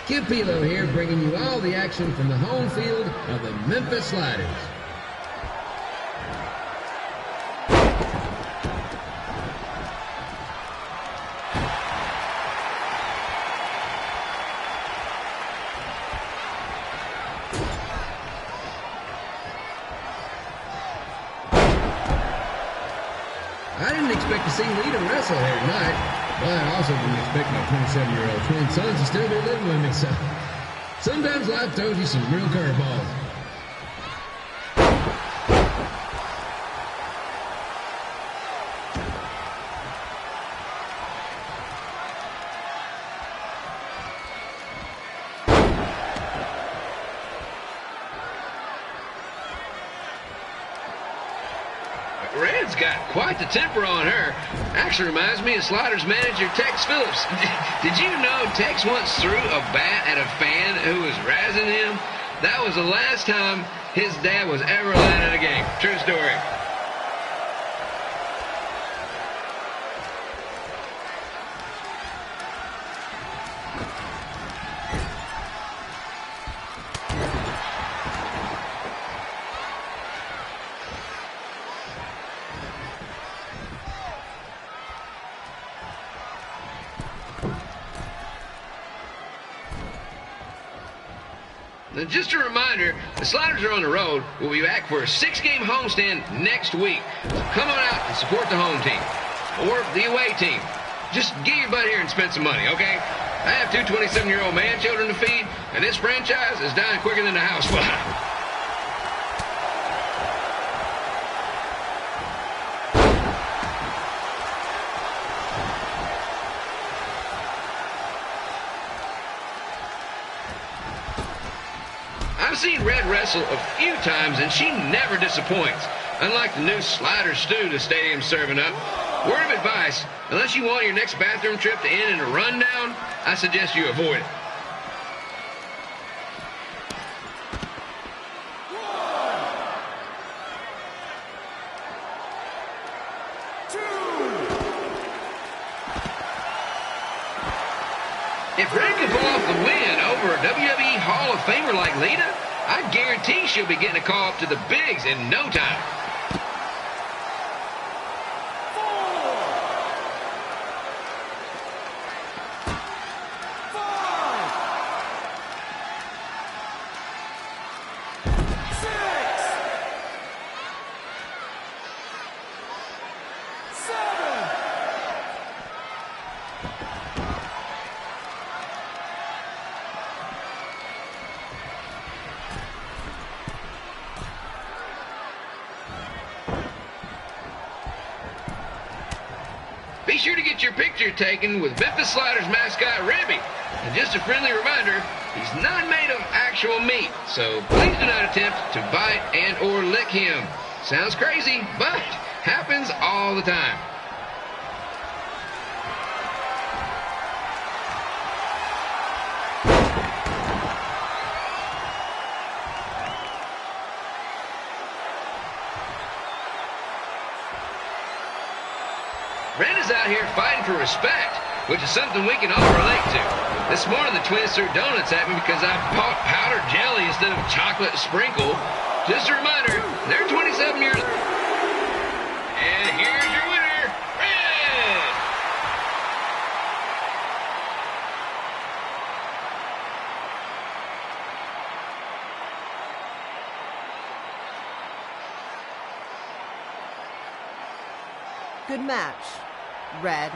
Pilo here, bringing you all the action from the home field of the Memphis Sliders. I didn't expect to see Lita wrestle here tonight. But I also didn't expect my 27-year-old twin sons to still be living with me, so sometimes life throws you some real curveballs. Red's got quite the temper on her. Actually reminds me of Sliders manager Tex Phillips. Did you know Tex once threw a bat at a fan who was razzing him? That was the last time his dad was ever allowed at a game. True story. Now, just a reminder, the Sliders are on the road. We'll be back for a 6-game homestand next week. So come on out and support the home team or the away team. Just get your butt here and spend some money, okay? I have 2 27-year-old man children to feed, and this franchise is dying quicker than the house fly. I've seen Red wrestle a few times, and she never disappoints. Unlike the new slider stew the stadium's serving up. Word of advice, unless you want your next bathroom trip to end in a rundown, I suggest you avoid it. If Red can pull off the win over a WWE Hall of Famer like Lita, I guarantee she'll be getting a call up to the bigs in no time. Be sure to get your picture taken with Memphis Sliders mascot Rebby. And just a friendly reminder, he's not made of actual meat, so please do not attempt to bite and or lick him. Sounds crazy, but happens all the time. Red is out here fighting for respect, which is something we can all relate to. This morning the twins threw donuts at me because I bought powdered jelly instead of chocolate sprinkle. Just a reminder, they're 27 years old. And here's your winner, Red! Good match, Red.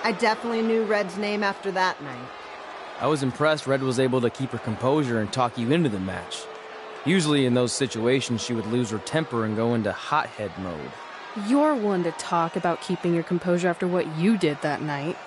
I definitely knew Red's name after that night. I was impressed Red was able to keep her composure and talk you into the match. Usually in those situations, she would lose her temper and go into hothead mode. You're one to talk about keeping your composure after what you did that night.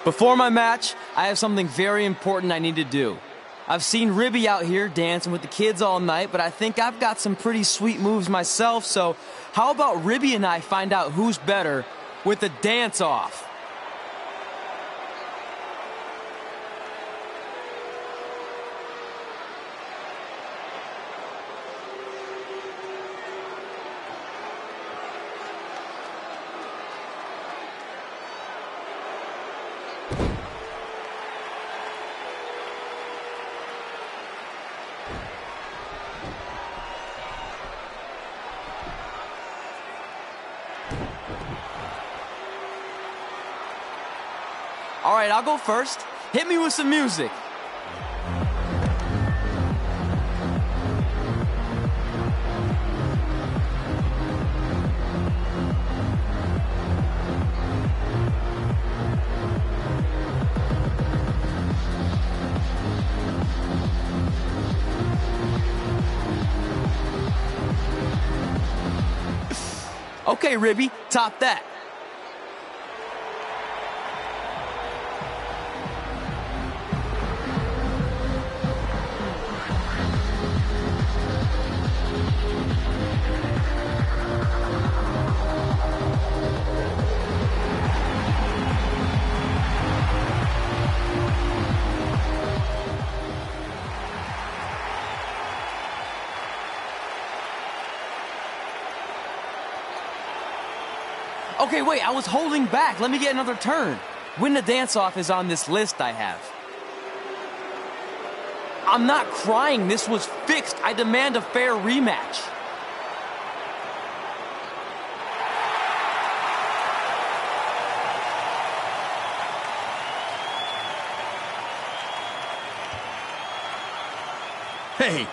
Before my match, I have something very important I need to do. I've seen Ribby out here dancing with the kids all night, but I think I've got some pretty sweet moves myself, so how about Ribby and I find out who's better with the dance-off? All right, I'll go first. Hit me with some music. Okay, Ribby, top that. Okay, wait, I was holding back. Let me get another turn. Win the dance-off is on this list I have. I'm not crying. This was fixed. I demand a fair rematch. Hey,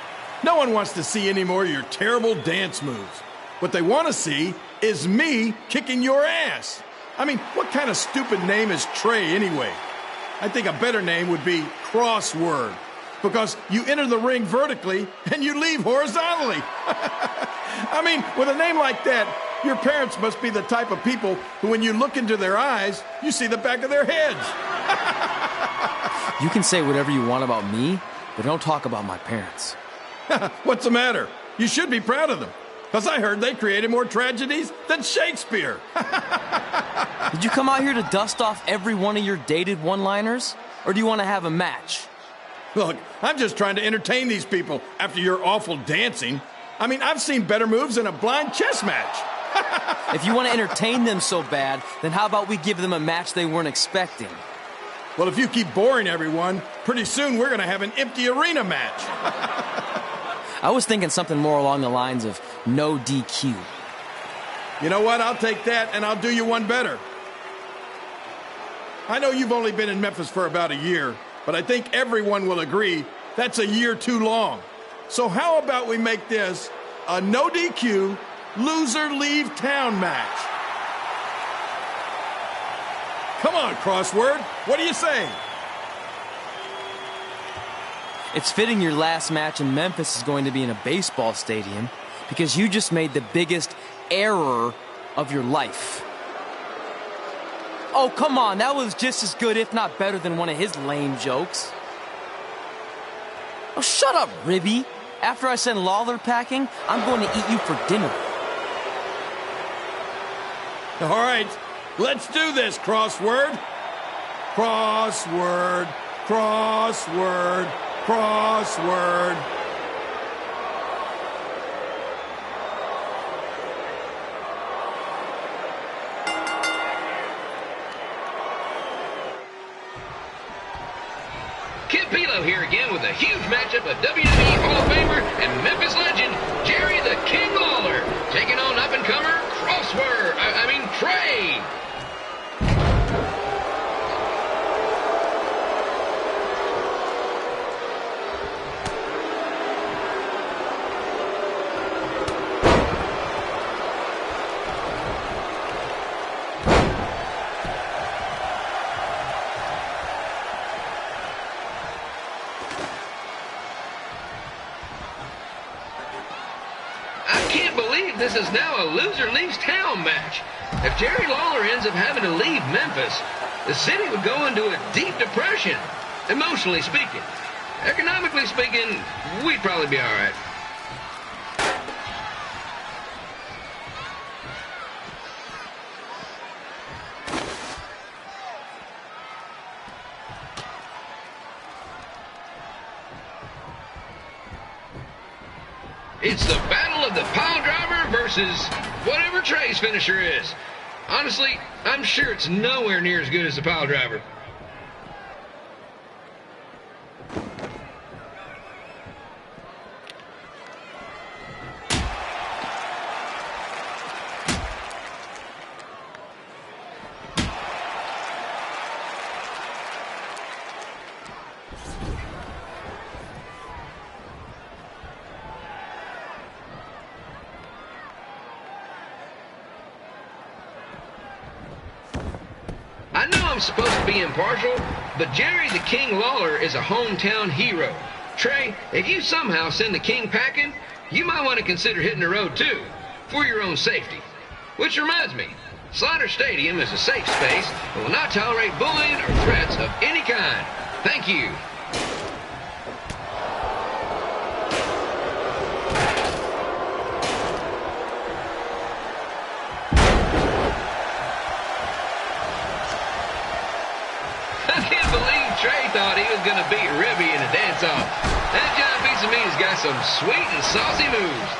no one wants to see any more of your terrible dance moves. What they want to see is me kicking your ass. I mean, what kind of stupid name is Trey anyway? I think a better name would be Crossword, because you enter the ring vertically and you leave horizontally. I mean, with a name like that, your parents must be the type of people who, when you look into their eyes, you see the back of their heads. You can say whatever you want about me, but don't talk about my parents. What's the matter? You should be proud of them. Because I heard they created more tragedies than Shakespeare. Did you come out here to dust off every one of your dated one-liners? Or do you want to have a match? Look, I'm just trying to entertain these people after your awful dancing. I mean, I've seen better moves in a blind chess match. If you want to entertain them so bad, then how about we give them a match they weren't expecting? Well, if you keep boring everyone, pretty soon we're going to have an empty arena match. I was thinking something more along the lines of no DQ. You know what? I'll take that, and I'll do you one better. I know you've only been in Memphis for about a year, but I think everyone will agree that's a year too long. So how about we make this a no DQ, loser leave town match? Come on, Crossword. What do you say? It's fitting your last match in Memphis is going to be in a baseball stadium because you just made the biggest error of your life. Oh, come on. That was just as good, if not better, than one of his lame jokes. Oh, shut up, Ribby. After I send Lawler packing, I'm going to eat you for dinner. All right, let's do this, Crossword. Crossword, crossword, crossword. Kid Pilo here again with a huge matchup of WWE Hall of Famer and Memphis legend Jerry the King Lawler taking on up-and-comer Trey. believe this is now a loser leaves town match. If Jerry Lawler ends up having to leave Memphis, the city would go into a deep depression, emotionally speaking. Economically speaking, we'd probably be all right. It's the battle of the pile driver versus whatever Trey's finisher is. Honestly, I'm sure it's nowhere near as good as the pile driver. I know I'm supposed to be impartial, but Jerry the King Lawler is a hometown hero. Trey, if you somehow send the King packing, you might want to consider hitting the road too, for your own safety. Which reminds me, Slaughter Stadium is a safe space and will not tolerate bullying or threats of any kind. Thank you. Trey thought he was going to beat Ribby in a dance-off. That giant piece of meat has got some sweet and saucy moves.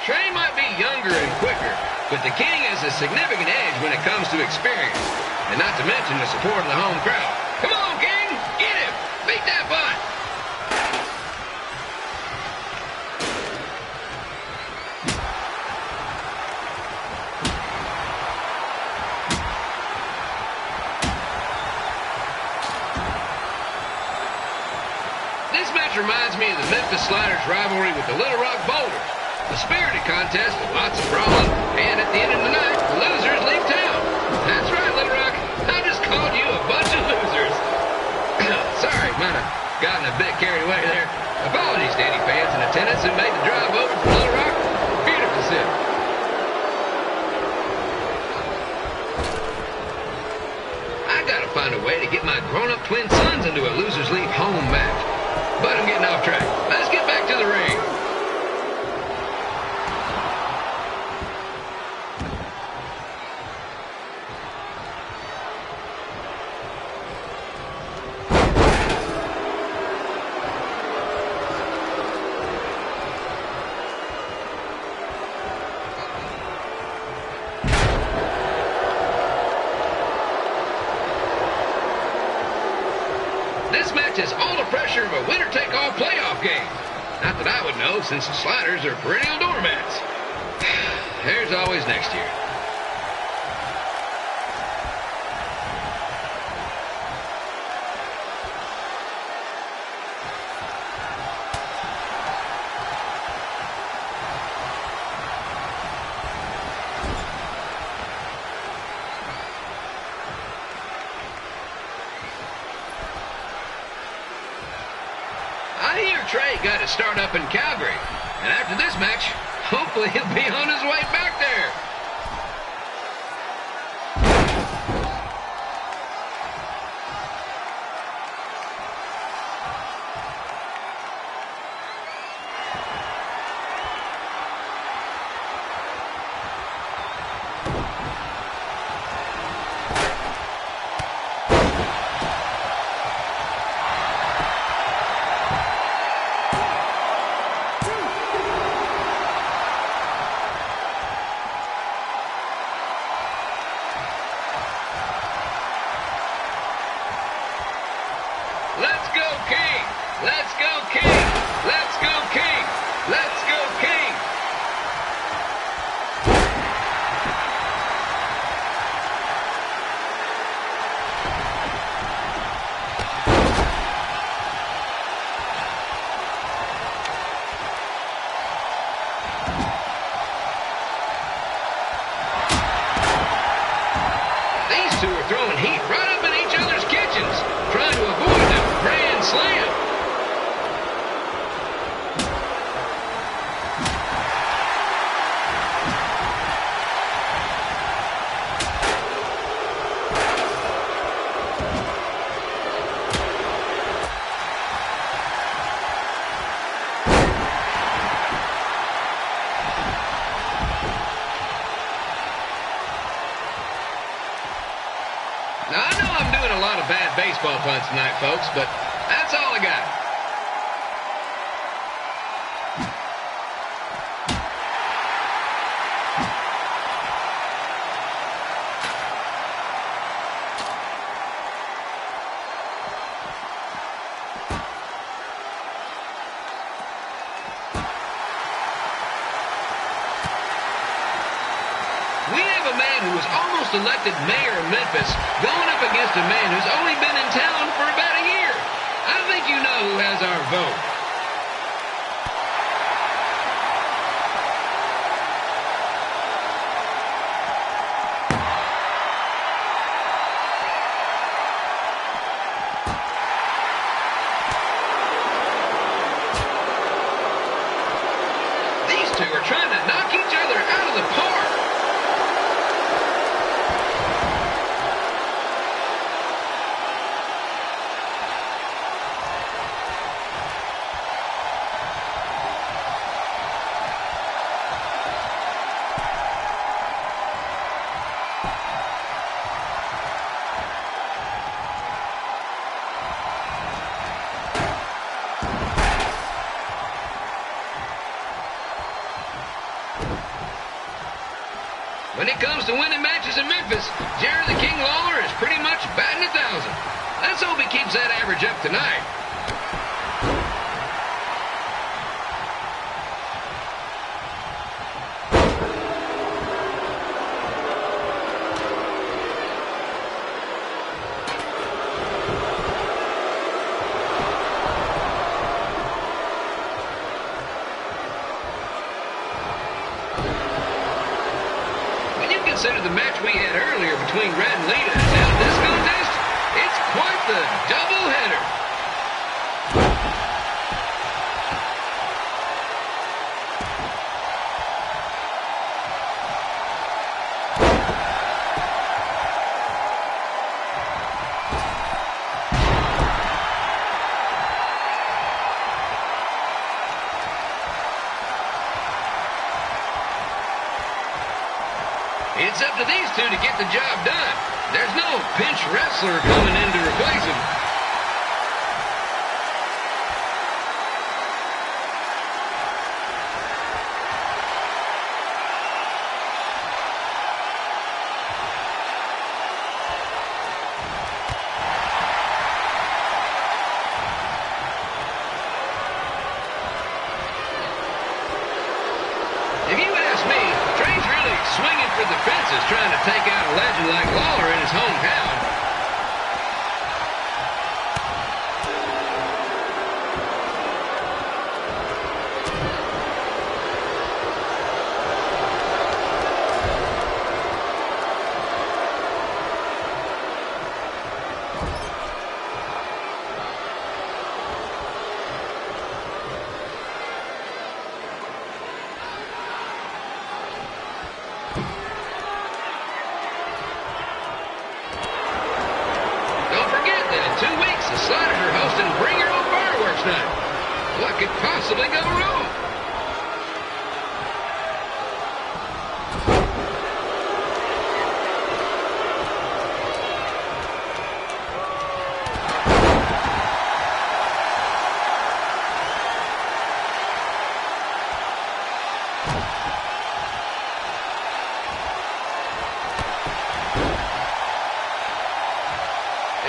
Trey might be younger and quicker, but the King has a significant edge when it comes to experience, and not to mention the support of the home crowd. Come on, King! Get him! Beat that butt! This match reminds me of the Memphis Sliders' rivalry with the Little Rock Boulders. A spirited contest with lots of brawling, and at the end of the night, the losers leave town. That's right, Little Rock. I just called you a bunch of losers. Sorry, might have gotten a bit carried away there. Apologies to any fans in attendance who made the drive over from Little Rock. Beautiful city. I gotta find a way to get my grown-up twin sons into a losers leave home match. But I'm getting off track. Let's get back to the ring. This match has all the pressure of a winner-take-all playoff game. Not that I would know, since the Sliders are perennial doormats. There's always next year. I hear Trey got his start up in Calgary, and after this match, hopefully he'll be on his way back there. King! Let's go, King! Let's go, King! Let's go, King! These two are throwing heat right up in each other's kitchens, trying to avoid the Grand Slam. Now, I know I'm doing a lot of bad baseball puns tonight, folks, but that's all I got. We have a man who was almost elected mayor of Memphis going up against a man who's only been in town for about a year. I think you know who has our vote. These two are trying to knock each other out of the park. When it comes to winning matches in Memphis, Jerry the King Lawler is pretty much batting 1,000. Let's hope he keeps that average up tonight. Consider the match we had earlier between Red and Lita. Now this contest, it's quite the doubleheader. It's up to these two to get the job done. There's no pinch wrestler coming in to replace him. If you ask me, Trey's really swinging for the fences trying to take out a legend like Lawler in his hometown.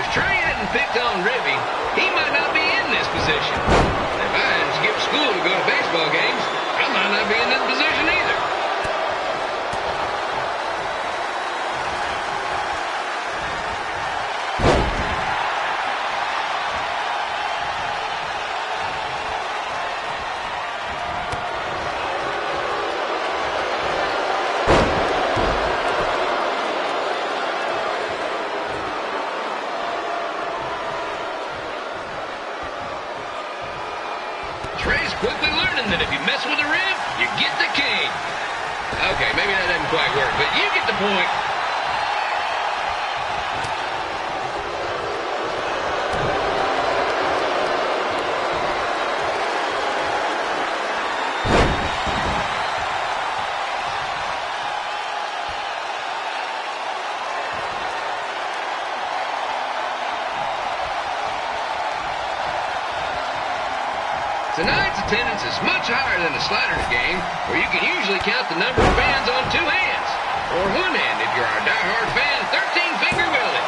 Trey hadn't picked on Ribby, he might not be in this position. If I hadn't skipped school to go to baseball games, I might not be in this position either. Trey's quickly learning that if you mess with a rib, you get the king. Okay, maybe that doesn't quite work, but you get the point. Tonight's attendance is much higher than the Sliders game, where you can usually count the number of fans on 2 hands. Or 1 hand if you're our diehard fan, 13-finger Willie.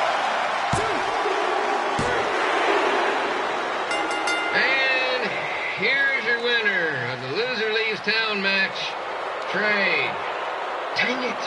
And here's your winner of the Loser Leaves Town match, Trey. Dang it.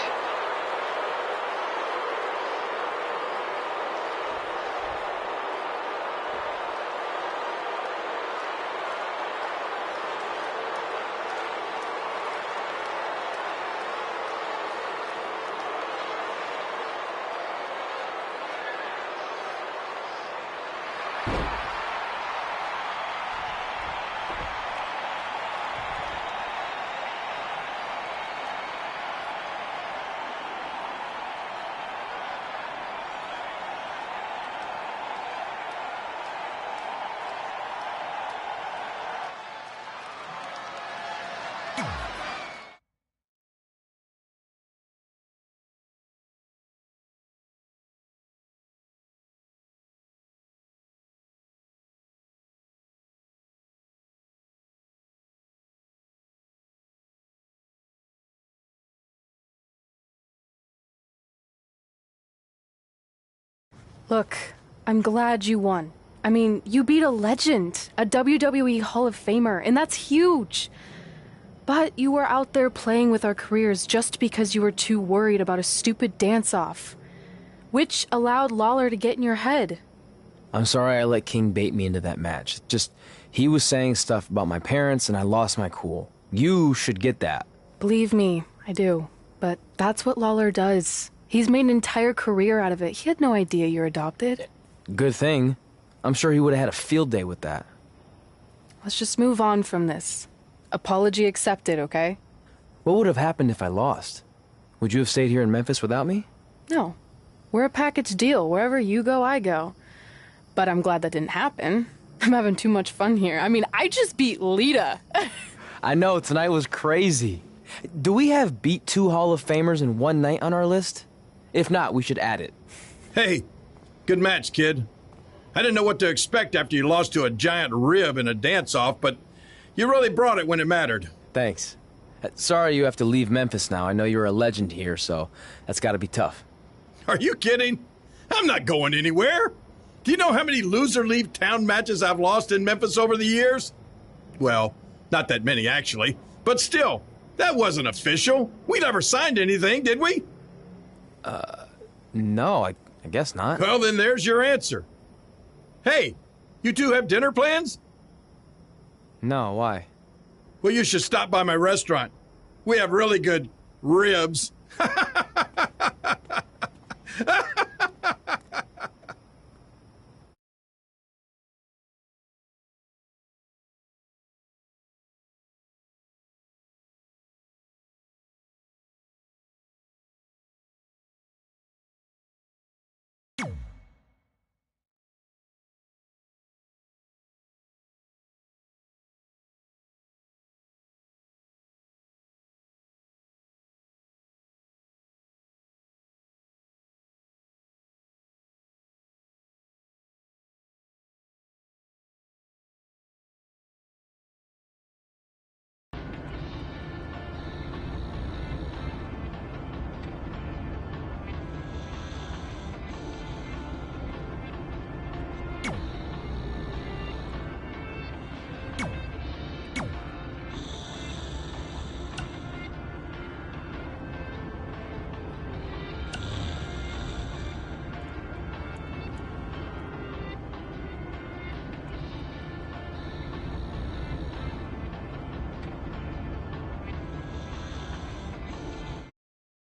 Look, I'm glad you won. I mean, you beat a legend, a WWE Hall of Famer, and that's huge. But you were out there playing with our careers just because you were too worried about a stupid dance-off, which allowed Lawler to get in your head. I'm sorry I let King bait me into that match. Just, he was saying stuff about my parents and I lost my cool. You should get that. Believe me, I do. But that's what Lawler does. He's made an entire career out of it. He had no idea you're adopted. Good thing. I'm sure he would have had a field day with that. Let's just move on from this. Apology accepted, okay? What would have happened if I lost? Would you have stayed here in Memphis without me? No. We're a package deal. Wherever you go, I go. But I'm glad that didn't happen. I'm having too much fun here. I mean, I just beat Lita. I know, tonight was crazy. Do we have beat 2 Hall of Famers in one night on our list? If not, we should add it. Hey, good match, kid. I didn't know what to expect after you lost to a giant rib in a dance-off, but you really brought it when it mattered. Thanks. Sorry you have to leave Memphis now. I know you're a legend here, so that's gotta be tough. Are you kidding? I'm not going anywhere. Do you know how many loser leave town matches I've lost in Memphis over the years? Well, not that many, actually. But still, that wasn't official. We never signed anything, did we? No, I guess not. Well, then there's your answer. Hey, you two have dinner plans? No, why? Well, you should stop by my restaurant. We have really good ribs.